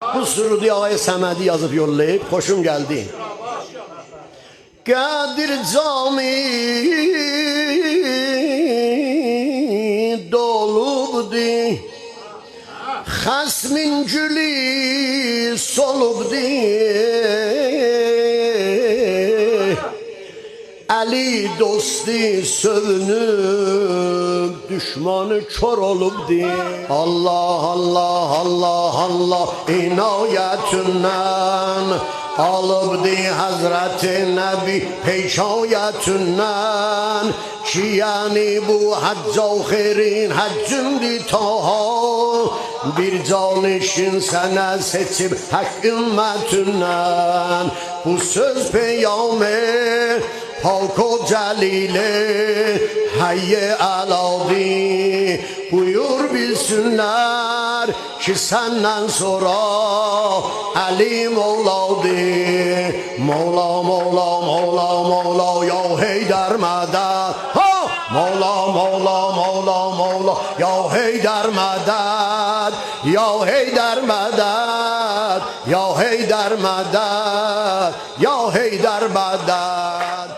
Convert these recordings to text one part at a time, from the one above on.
Bu sürüdü Ağay Səmədi yazıb yollayıb, xoşum gəldi. Qədir cami dolubdi, xəsmin gülü solubdi, Əli dosti sövünüb, düşmanı kör olubdi. Allah, Allah, Allah, Allah inayetindən alıbdi Hazreti Nəbi peykayetindən ki, yəni bu həcca xeyrin həccündür taha, bir canişin sənə seçib həkk ümmetindən. Bu söz peygamber Pak o Celile hayye aladi, buyur bilsinler ki senden sonra Ali Mevla'di. Mevla, Mevla, Mevla, Mevla ya Heydar medet. Ha! Mevla, Mevla, Mevla, Mevla ya Heydar medet. Ya Heydar medet. Ya Heydar medet. Ya Heydar medet.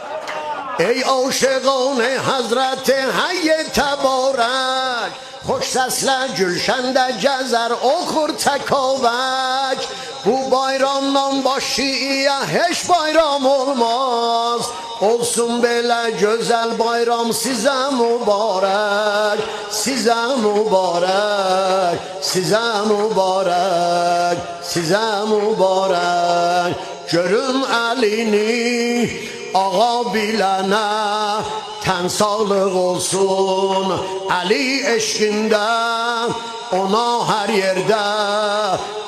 Ey aşıqan Hazreti Hayy Təbarək, xoş səslə gülşəndə gəzər oxur təkavək. Bu bayramdan başıya heç bayram olmaz, olsun belə gözəl bayram sizə mübarək, sizə mübarək, sizə mübarək, sizə mübarək. Görün əlini ağa bilənə tən sağlıq olsun, Əli eşqində ona hər yerdə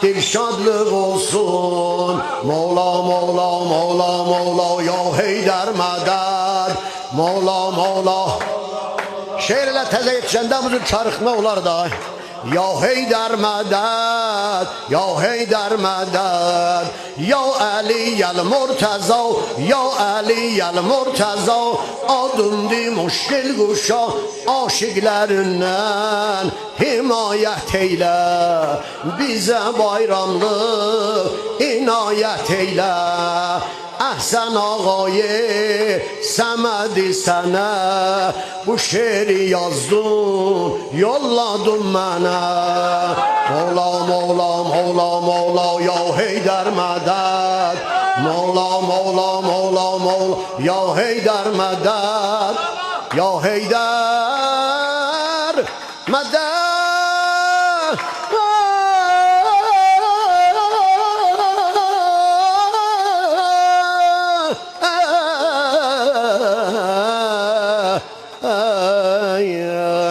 dilşadlıq olsun. Mevla, Mevla, Mevla, Mevla ya Heydər mədəd. Mevla, Mevla. Şeirlə təzə yetişəndə bu cür çarıxma olar da. Ya Heydər mədəd, ya Heydər mədəd, ya Əli yəl Murtəza, ya Əli yəl Murtəza, adındı müşkil quşa aşiqlərindən himayət eylə, bizə bayramlıq inayət eylə. Əhsən ağayı Səmədi sənə bu şeiri yazdın, yolladın mənə. Mevla, Mevla, Mevla, Mevla ya Heydər mədəd. Mevla, Mevla, Mevla, Mevla ya Heydər mədəd. Ya Heydər mədəd. Yeah.